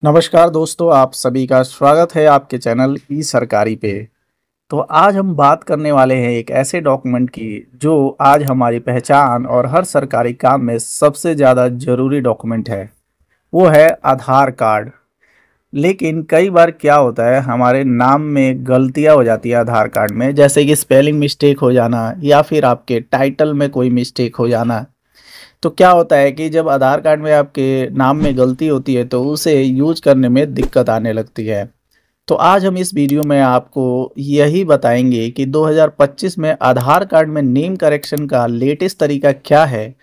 नमस्कार दोस्तों, आप सभी का स्वागत है आपके चैनल ई सरकारी पे। तो आज हम बात करने वाले हैं एक ऐसे डॉक्यूमेंट की जो आज हमारी पहचान और हर सरकारी काम में सबसे ज़्यादा ज़रूरी डॉक्यूमेंट है। वो है आधार कार्ड। लेकिन कई बार क्या होता है, हमारे नाम में गलतियां हो जाती है आधार कार्ड में, जैसे कि स्पेलिंग मिस्टेक हो जाना या फिर आपके टाइटल में कोई मिस्टेक हो जाना। तो क्या होता है कि जब आधार कार्ड में आपके नाम में गलती होती है तो उसे यूज करने में दिक्कत आने लगती है। तो आज हम इस वीडियो में आपको यही बताएंगे कि 2025 में आधार कार्ड में नेम करेक्शन का लेटेस्ट तरीका क्या है,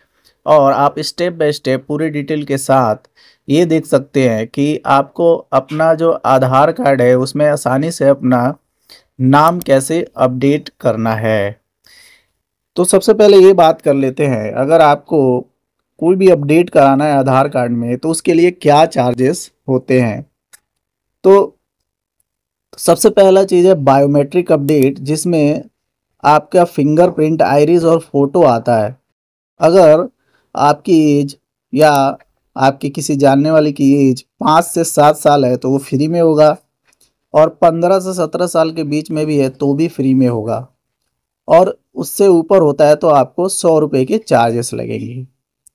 और आप स्टेप बाय स्टेप पूरी डिटेल के साथ ये देख सकते हैं कि आपको अपना जो आधार कार्ड है उसमें आसानी से अपना नाम कैसे अपडेट करना है। तो सबसे पहले ये बात कर लेते हैं, अगर आपको कोई भी अपडेट कराना है आधार कार्ड में तो उसके लिए क्या चार्जेस होते हैं। तो सबसे पहला चीज़ है बायोमेट्रिक अपडेट, जिसमें आपका फिंगरप्रिंट, आइरिस और फोटो आता है। अगर आपकी एज या आपकी किसी जानने वाले की एज 5 से 7 साल है तो वो फ्री में होगा, और 15 से 17 साल के बीच में भी है तो भी फ्री में होगा, और उससे ऊपर होता है तो आपको 100 रुपये के चार्जेस लगेंगे।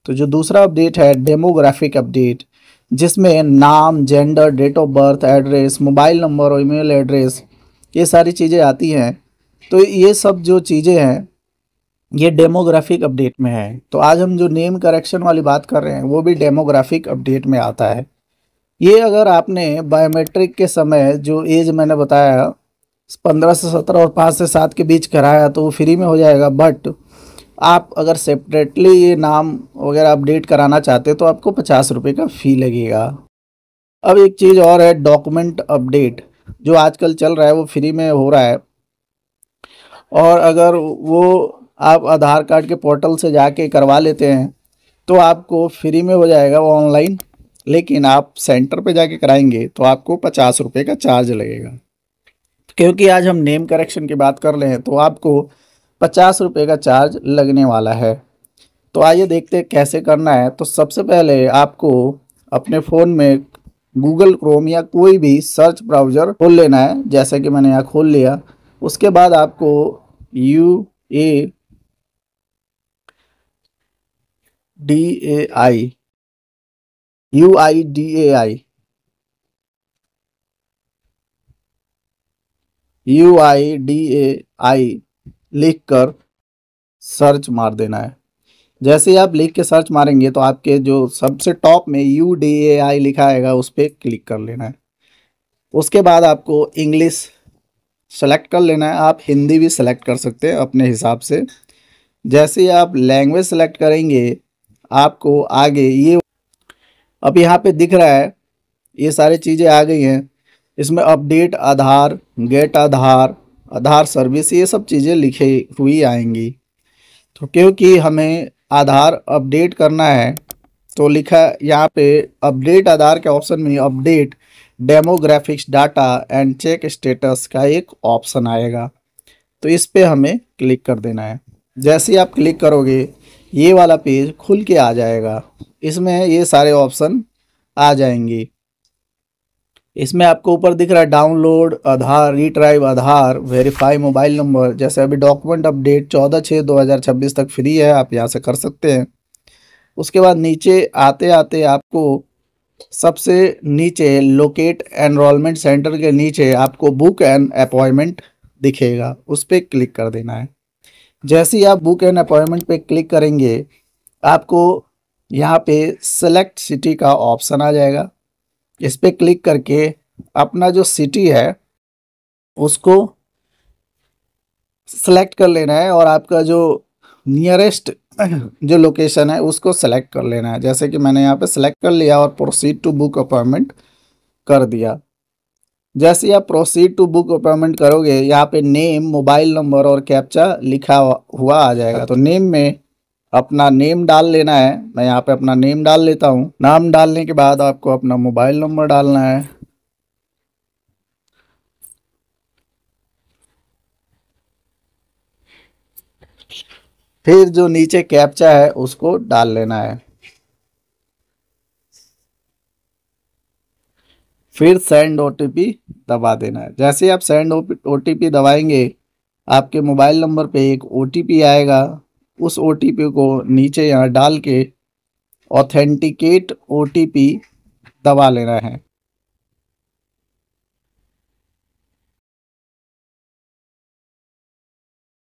तो जो दूसरा अपडेट है डेमोग्राफिक अपडेट, जिसमें नाम, gender, date of birth, address, mobile number और ईमेल एड्रेस, ये सारी चीज़ें आती हैं। तो ये सब जो चीज़ें हैं ये डेमोग्राफिक अपडेट में है। तो आज हम जो नेम करेक्शन वाली बात कर रहे हैं वो भी डेमोग्राफिक अपडेट में आता है। ये अगर आपने बायोमेट्रिक के समय जो एज मैंने बताया 15 से 17 और 5 से 7 के बीच कराया तो वो फ्री में हो जाएगा, बट आप अगर सेपरेटली ये नाम वगैरह अपडेट कराना चाहते तो आपको 50 रुपये का फ़ी लगेगा। अब एक चीज़ और है डॉक्यूमेंट अपडेट, जो आजकल चल रहा है वो फ्री में हो रहा है, और अगर वो आप आधार कार्ड के पोर्टल से जाके करवा लेते हैं तो आपको फ्री में हो जाएगा वो ऑनलाइन। लेकिन आप सेंटर पे जाके कराएंगे तो आपको 50 रुपये का चार्ज लगेगा। क्योंकि आज हम नेम करेक्शन की बात कर रहे हैं तो आपको 50 रुपये का चार्ज लगने वाला है। तो आइए देखते हैं कैसे करना है। तो सबसे पहले आपको अपने फ़ोन में गूगल क्रोम या कोई भी सर्च ब्राउज़र खोल लेना है, जैसे कि मैंने यहाँ खोल लिया। उसके बाद आपको UIDAI UIDAI लिख कर सर्च मार देना है। जैसे ही आप लिख के सर्च मारेंगे तो आपके जो सबसे टॉप में UDAI लिखा आएगा उस पर क्लिक कर लेना है। उसके बाद आपको इंग्लिश सेलेक्ट कर लेना है, आप हिंदी भी सेलेक्ट कर सकते हैं अपने हिसाब से। जैसे ही आप लैंग्वेज सेलेक्ट करेंगे आपको आगे ये अब यहाँ पे दिख रहा है, ये सारी चीज़ें आ गई हैं। इसमें अपडेट आधार, गेट आधार, आधार सर्विस, ये सब चीज़ें लिखी हुई आएंगी। तो क्योंकि हमें आधार अपडेट करना है तो लिखा यहाँ पे अपडेट आधार के ऑप्शन में update demographics data and check status का एक ऑप्शन आएगा, तो इस पे हमें क्लिक कर देना है। जैसे ही आप क्लिक करोगे ये वाला पेज खुल के आ जाएगा। इसमें ये सारे ऑप्शन आ जाएंगे। इसमें आपको ऊपर दिख रहा है डाउनलोड आधार, रिट्राइव आधार, वेरीफाई मोबाइल नंबर। जैसे अभी डॉक्यूमेंट अपडेट 14/6/2026 तक फ्री है, आप यहाँ से कर सकते हैं। उसके बाद नीचे आते आते आपको सबसे नीचे लोकेट एनरोलमेंट सेंटर के नीचे आपको बुक एन अपॉइंटमेंट दिखेगा, उस पर क्लिक कर देना है। जैसे ही आप बुक एन अपॉइंटमेंट पे क्लिक करेंगे आपको यहाँ पे सेलेक्ट सिटी का ऑप्शन आ जाएगा। इस पर क्लिक करके अपना जो सिटी है उसको सेलेक्ट कर लेना है, और आपका जो नियरेस्ट जो लोकेशन है उसको सेलेक्ट कर लेना है। जैसे कि मैंने यहाँ पे सेलेक्ट कर लिया और प्रोसीड टू बुक अपॉइंटमेंट कर दिया। जैसे ही आप प्रोसीड टू बुक अपॉइंटमेंट करोगे यहाँ पे नेम, मोबाइल नंबर और कैप्चा लिखा हुआ आ जाएगा। तो नेम में अपना नेम डाल लेना है। मैं यहाँ पे अपना नेम डाल लेता हूँ। नाम डालने के बाद आपको अपना मोबाइल नंबर डालना है। फिर जो नीचे कैप्चा है उसको डाल लेना है। फिर सेंड ओटीपी दबा देना है। जैसे ही आप सेंड ओटीपी दबाएंगे, आपके मोबाइल नंबर पे एक ओटीपी आएगा। उस ओटीपी को नीचे यहाँ डाल के ऑथेंटिकेट ओटीपी दबा लेना है।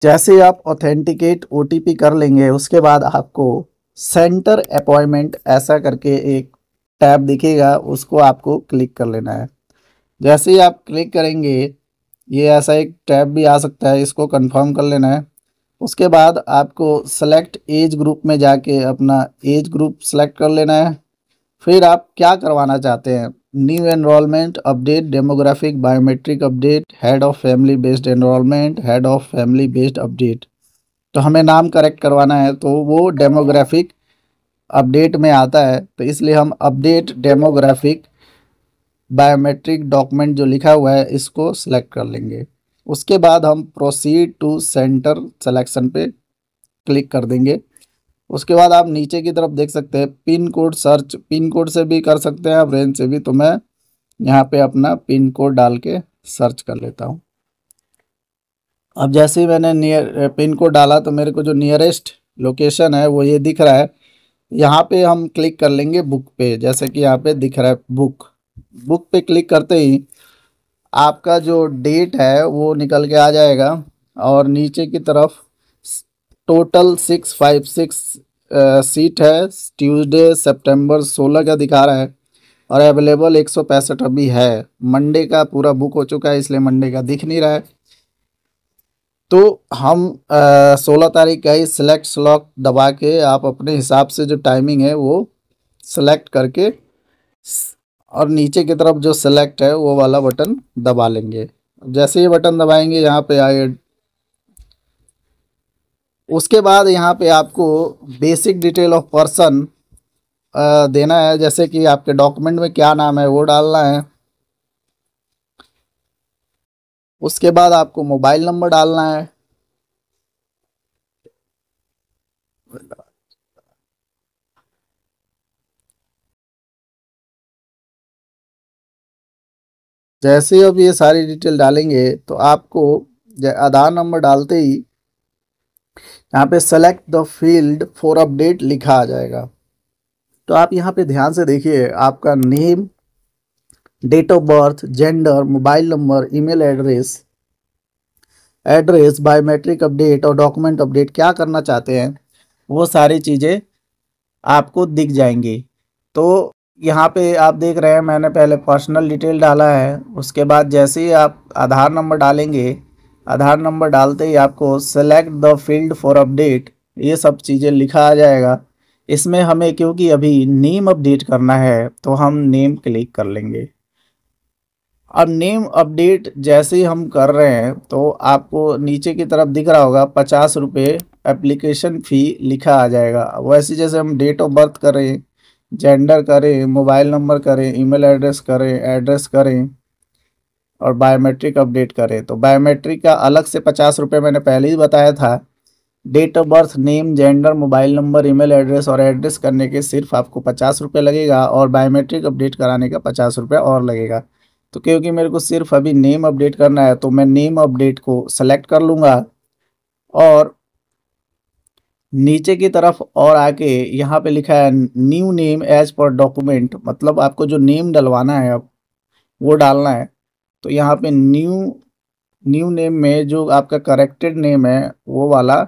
जैसे आप ऑथेंटिकेट ओटीपी कर लेंगे, उसके बाद आपको सेंटर अपॉइंटमेंट ऐसा करके एक टैब दिखेगा, उसको आपको क्लिक कर लेना है। जैसे ही आप क्लिक करेंगे, ये ऐसा एक टैब भी आ सकता है, इसको कंफर्म कर लेना है। उसके बाद आपको सेलेक्ट एज ग्रुप में जाके अपना एज ग्रुप सेलेक्ट कर लेना है। फिर आप क्या करवाना चाहते हैं, new enrolment update, demographic, biometric update, head of family based enrolment, head of family based update. तो हमें नाम करेक्ट करवाना है, तो वो डेमोग्राफिक अपडेट में आता है, तो इसलिए हम अपडेट डेमोग्राफिक बायोमेट्रिक डॉक्यूमेंट जो लिखा हुआ है इसको सिलेक्ट कर लेंगे। उसके बाद हम प्रोसीड टू सेंटर सिलेक्शन पे क्लिक कर देंगे। उसके बाद आप नीचे की तरफ देख सकते हैं pin code search, pin code से भी कर सकते हैं आप, रेंज से भी। तो मैं यहाँ पे अपना पिन कोड डाल के सर्च कर लेता हूँ। अब जैसे ही मैंने नियर पिन कोड डाला तो मेरे को जो नियरेस्ट लोकेशन है वो ये दिख रहा है। यहाँ पे हम क्लिक कर लेंगे बुक पे, जैसे कि यहाँ पे दिख रहा है बुक। बुक पे क्लिक करते ही आपका जो डेट है वो निकल के आ जाएगा, और नीचे की तरफ टोटल 656 सीट है। ट्यूसडे सितंबर 16 का दिखा रहा है, और अवेलेबल 165 अभी है। मंडे का पूरा बुक हो चुका है, इसलिए मंडे का दिख नहीं रहा है। तो हम 16 तारीख का ही सिलेक्ट स्लॉट दबा के आप अपने हिसाब से जो टाइमिंग है वो सेलेक्ट करके, और नीचे की तरफ जो सेलेक्ट है वो वाला बटन दबा लेंगे। जैसे ये बटन दबाएंगे यहाँ पे आए, उसके बाद यहाँ पे आपको बेसिक डिटेल ऑफ पर्सन देना है, जैसे कि आपके डॉक्यूमेंट में क्या नाम है वो डालना है। उसके बाद आपको मोबाइल नंबर डालना है। जैसे ही अब ये सारी डिटेल डालेंगे तो आपको आधार नंबर डालते ही यहाँ पे select the field for update लिखा आ जाएगा। तो आप यहाँ पे ध्यान से देखिए, आपका name, date of birth, gender, mobile number, email address, biometric update और डॉक्यूमेंट अपडेट क्या करना चाहते हैं, वो सारी चीज़ें आपको दिख जाएंगी। तो यहाँ पे आप देख रहे हैं मैंने पहले पर्सनल डिटेल डाला है। उसके बाद जैसे ही आप आधार नंबर डालेंगे, आधार नंबर डालते ही आपको select the field for update ये सब चीज़ें लिखा आ जाएगा। इसमें हमें क्योंकि अभी नेम अपडेट करना है तो हम नेम क्लिक कर लेंगे। अब नेम अपडेट जैसे ही हम कर रहे हैं तो आपको नीचे की तरफ दिख रहा होगा 50 रुपये एप्लीकेशन फ़ी लिखा आ जाएगा। वैसे जैसे हम डेट ऑफ बर्थ करें, जेंडर करें, मोबाइल नंबर करें, ईमेल एड्रेस करें, एड्रेस करें और बायोमेट्रिक अपडेट करें, तो बायोमेट्रिक का अलग से 50 रुपये मैंने पहले ही बताया था। Date of birth, name, gender, mobile number, email address और एड्रेस करने के सिर्फ आपको 50 रुपये लगेगा, और बायोमेट्रिक अपडेट कराने का 50 रुपये और लगेगा। तो क्योंकि मेरे को सिर्फ अभी नेम अपडेट करना है तो मैं नेम अपडेट को सेलेक्ट कर लूँगा, और नीचे की तरफ और आके यहाँ पे लिखा है new name as per document, मतलब आपको जो नेम डलवाना है अब वो डालना है। तो यहाँ पे न्यू नेम में जो आपका करेक्टेड नेम है वो वाला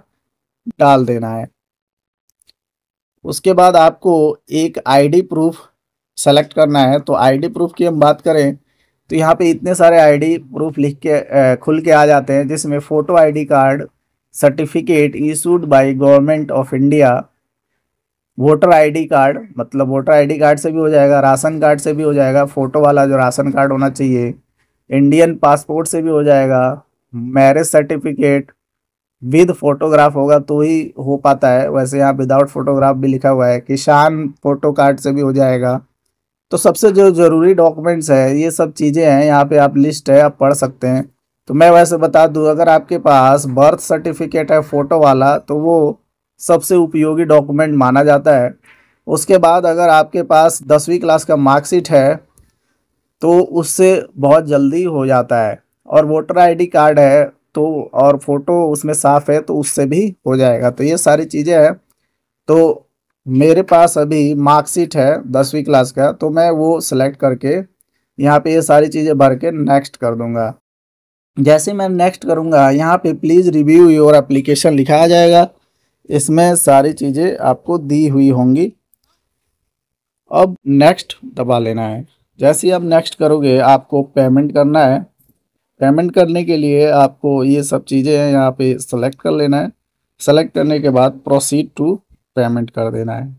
डाल देना है। उसके बाद आपको एक आईडी प्रूफ सेलेक्ट करना है। तो आईडी प्रूफ की हम बात करें तो यहाँ पे इतने सारे आईडी प्रूफ लिख के खुल के आ जाते हैं, जिसमें photo ID card, certificate issued by government of India, voter ID card, मतलब वोटर आईडी कार्ड से भी हो जाएगा, राशन कार्ड से भी हो जाएगा, फ़ोटो वाला जो राशन कार्ड होना चाहिए, इंडियन पासपोर्ट से भी हो जाएगा, मैरिज सर्टिफिकेट विद फोटोग्राफ होगा तो ही हो पाता है, वैसे यहाँ विदाउट फोटोग्राफ भी लिखा हुआ है, किसान फोटो कार्ड से भी हो जाएगा। तो सबसे जो ज़रूरी डॉक्यूमेंट्स है ये सब चीज़ें हैं, यहाँ पे आप लिस्ट है, आप पढ़ सकते हैं। तो मैं वैसे बता दूँ, अगर आपके पास बर्थ सर्टिफिकेट है फ़ोटो वाला तो वो सबसे उपयोगी डॉक्यूमेंट माना जाता है। उसके बाद अगर आपके पास 10वीं क्लास का मार्कशीट है तो उससे बहुत जल्दी हो जाता है। और वोटर आईडी कार्ड है तो और फोटो उसमें साफ है तो उससे भी हो जाएगा। तो ये सारी चीज़ें हैं। तो मेरे पास अभी मार्कशीट है 10वीं क्लास का, तो मैं वो सिलेक्ट करके यहाँ पे ये सारी चीज़ें भर के नेक्स्ट कर दूंगा। जैसे मैं नेक्स्ट करूंगा यहाँ पे प्लीज़ रिव्यू योर एप्लीकेशन लिखा आ जाएगा। इसमें सारी चीज़ें आपको दी हुई होंगी। अब नेक्स्ट दबा लेना है। जैसे ही आप नेक्स्ट करोगे आपको पेमेंट करना है। पेमेंट करने के लिए आपको ये सब चीज़ें हैं यहाँ पे सेलेक्ट कर लेना है। सेलेक्ट करने के बाद प्रोसीड टू पेमेंट कर देना है।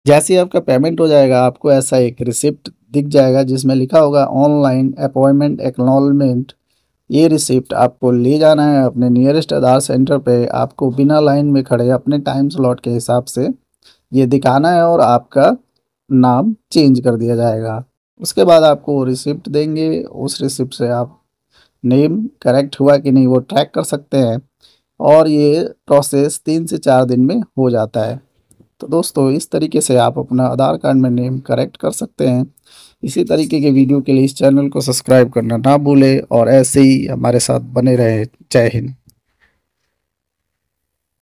जैसे ही आपका पेमेंट हो जाएगा आपको ऐसा एक रिसिप्ट दिख जाएगा जिसमें लिखा होगा ऑनलाइन अपॉइंटमेंट एक्नॉलेजमेंट। ये रिसिप्ट आपको ले जाना है अपने नियरेस्ट आधार सेंटर पे। आपको बिना लाइन में खड़े अपने टाइम स्लॉट के हिसाब से ये दिखाना है और आपका नाम चेंज कर दिया जाएगा। उसके बाद आपको रिसिप्ट देंगे। उस रिसिप्ट से आप नेम करेक्ट हुआ कि नहीं वो ट्रैक कर सकते हैं और ये प्रोसेस 3 से 4 दिन में हो जाता है। तो दोस्तों इस तरीके से आप अपना आधार कार्ड में नेम करेक्ट कर सकते हैं। इसी तरीके के वीडियो के लिए इस चैनल को सब्सक्राइब करना ना भूलें और ऐसे ही हमारे साथ बने रहें। जय हिंद।